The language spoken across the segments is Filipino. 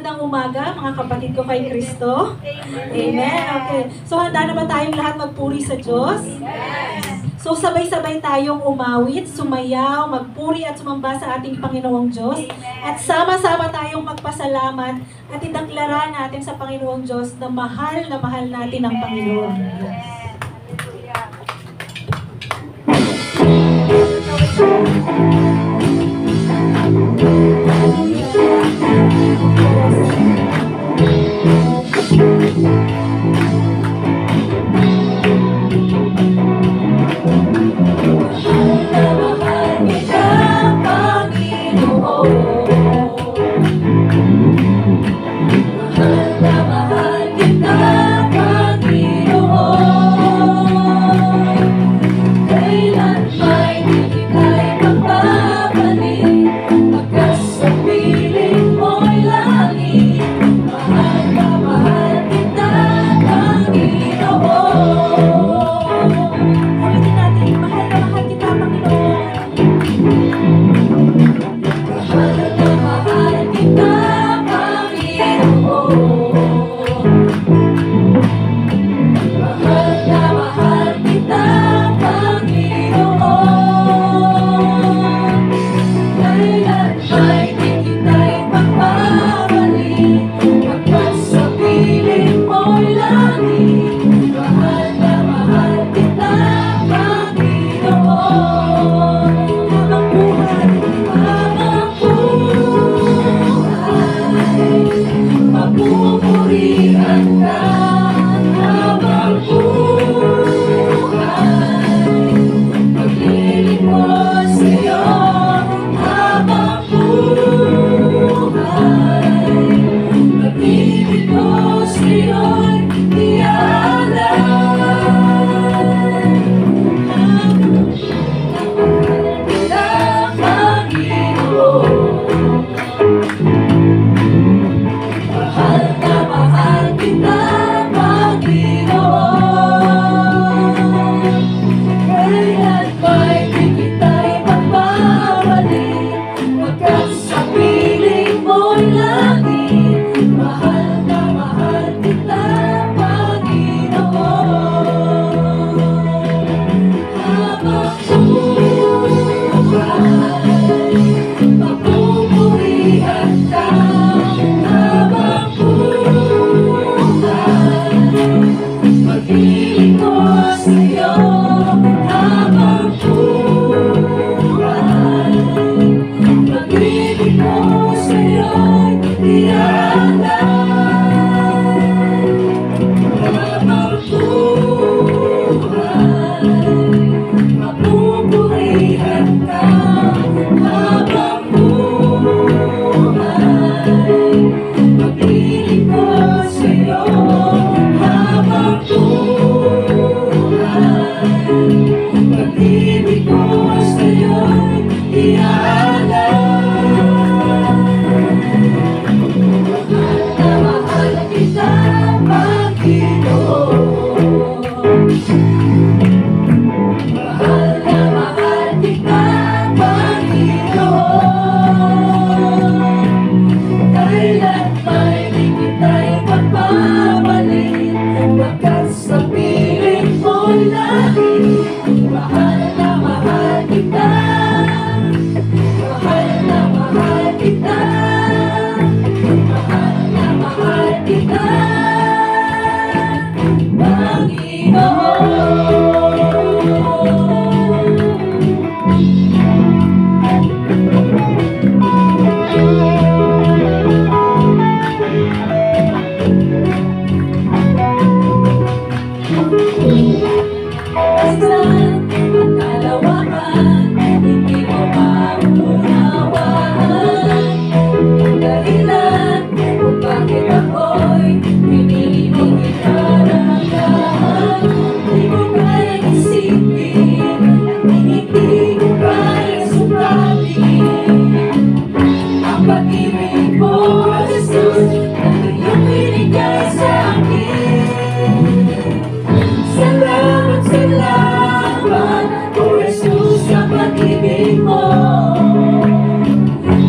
magandang umaga mga kapatid ko kay Kristo. Amen. Okay. So handa na ba tayong lahat magpuri sa Diyos? So sabay-sabay tayong umawit, sumayaw, magpuri at sumamba sa ating Panginoong Diyos. At sama-sama tayong magpasalamat at ideklara natin sa Panginoong Diyos na mahal natin ang Panginoon.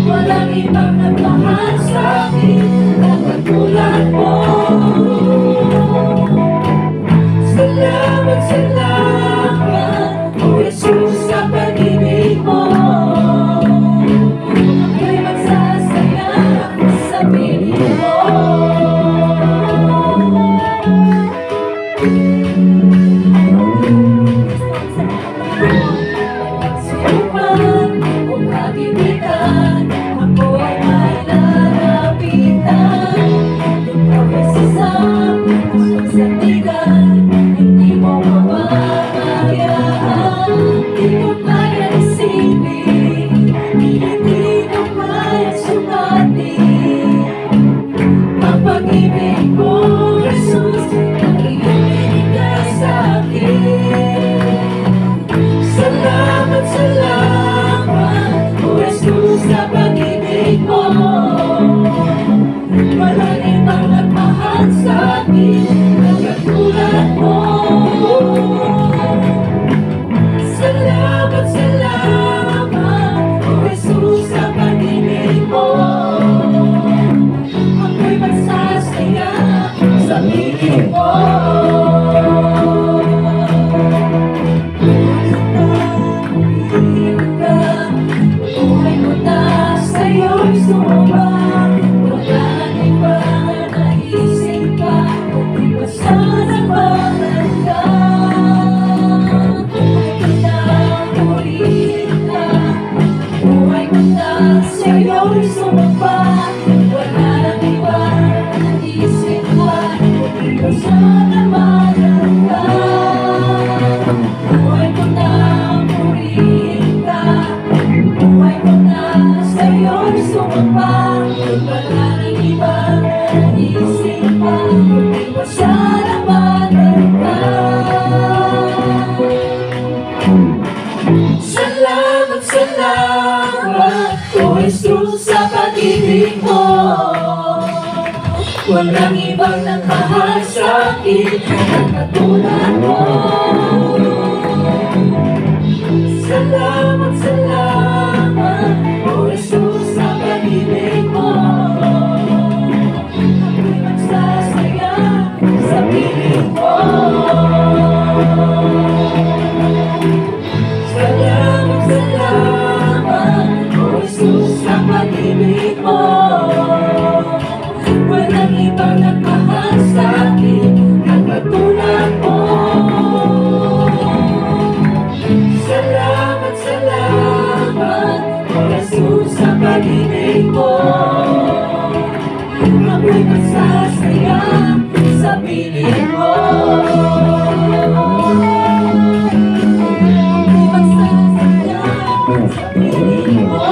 Walang ibang nagmahal sa akin. pag-ibig mo. Walang ibang nagmahal sa'kin ang katulad mo. Salamat, salamat, O Jesus, sa pag-ibig mo. Ako'y magsasaya sa piling mo. Salamat, salamat, O Jesus, sa pag-ibig mo. Walang ibang nagmahal sa'kin ang katulad mo. Salamat, salamat, O Jesus, sa pag-ibig mo. Ako'y masasaya sa piling mo. Ako'y masasaya sa piling mo.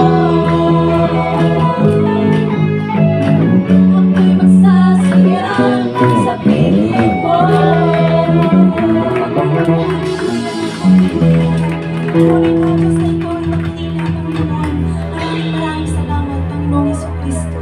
Ako'y masasaya sa piling mo. Maraming salamat, Panginoong Jesucristo.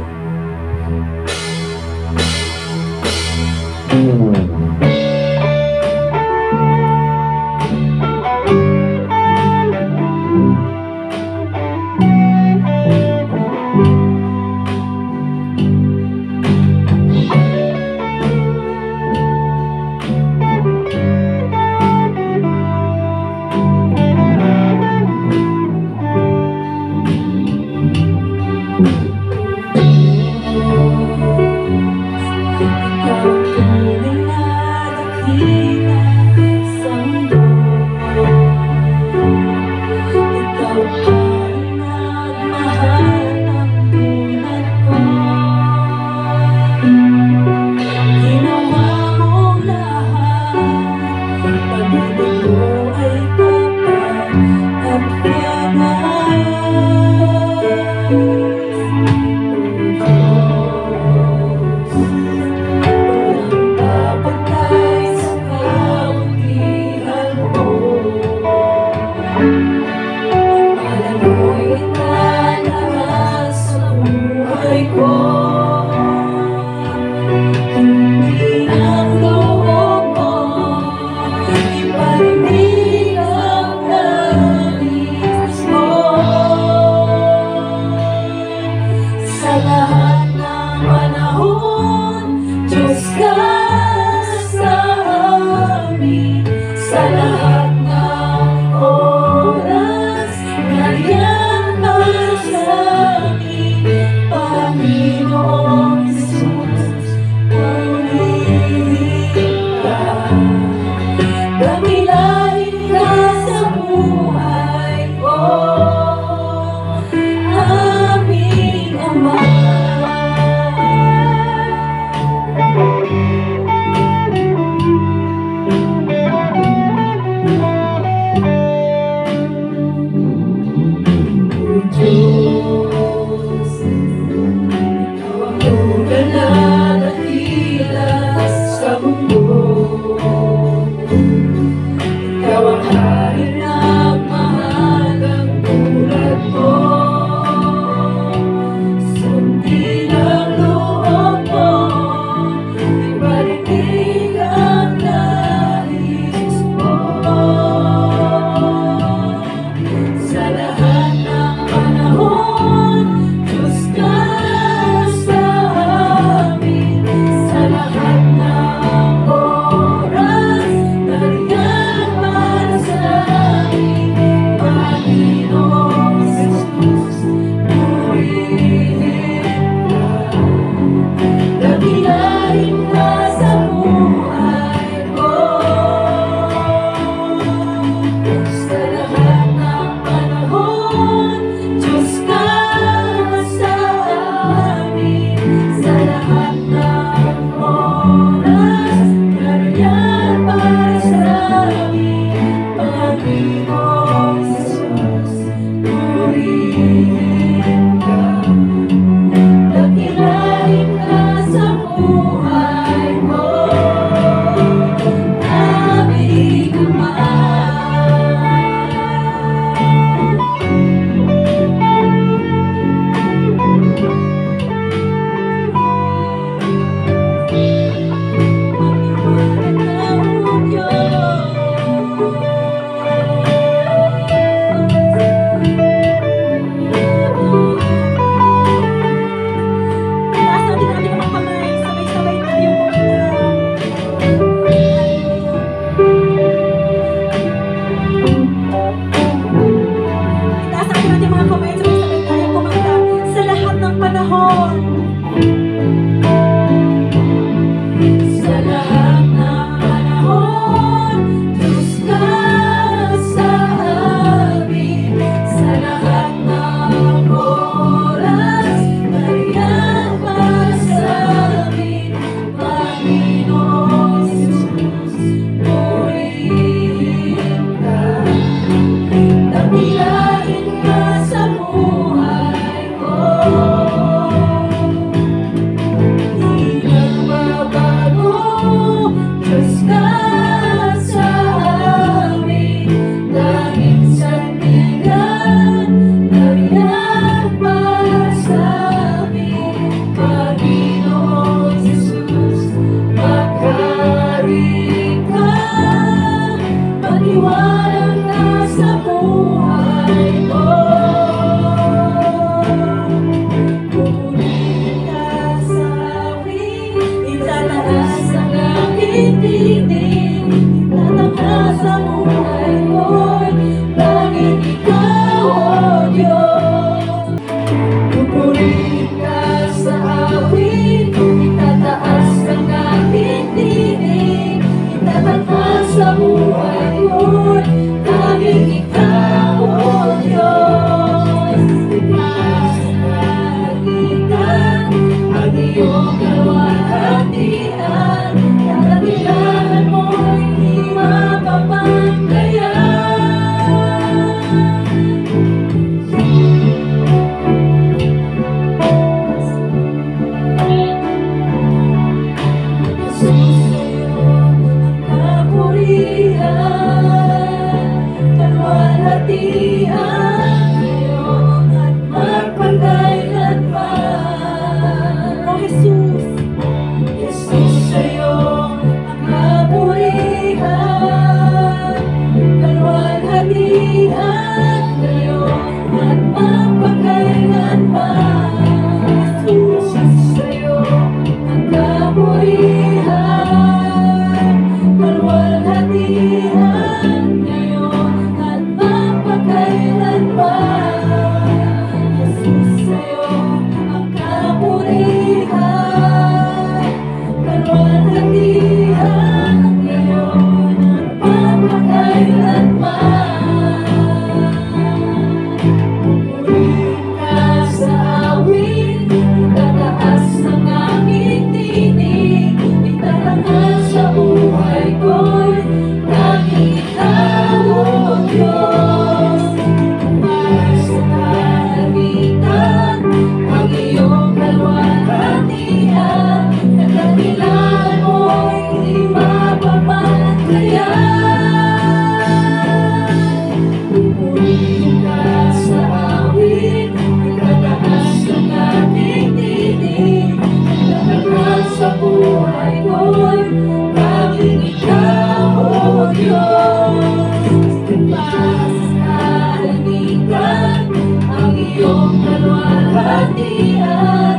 kalwalhatian,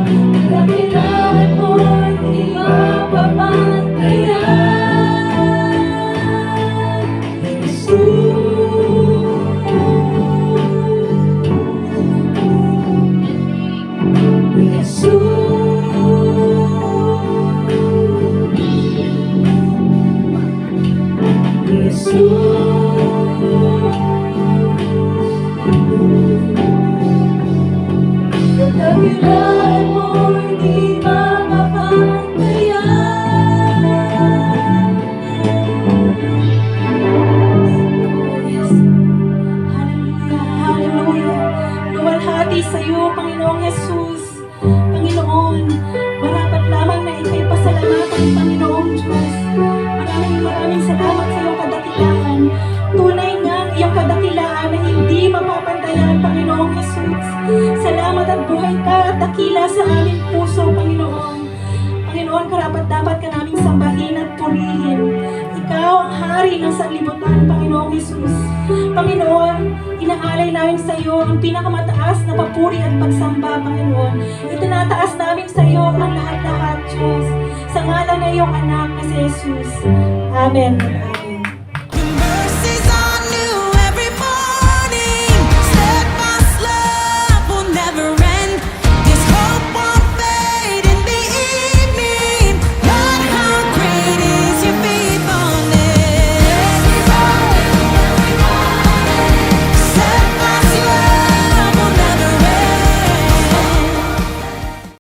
dakilaan mo'y di mapapantayan. Dakilaan mo'y di mapapantayan. Yes. Hallelujah, hallelujah. Luwalhati sa iyo, Panginoong Jesus. Panginoon, marapat lamang na ikay pasalamatan, Panginoong Diyos. Maraming salamat sa iyong kadakilaan. Tunay nga ang iyong kadakilaan na hindi mapapantayan, Panginoong Jesus. Salamat at buhay ka at dakila sa aming puso, Panginoon. Panginoon, karapat-dapat ka naming sambahin at purihin. Ikaw ang hari ng sanlibutan, Panginoong Jesus. Panginoon, inaalay namin sa iyo ang pinakamataas na papuri at pagsamba, Panginoon. Itinataas namin sa iyo ang lahat-lahat, Diyos. Sa ngalan ng iyong anak na si Jesus. Amen.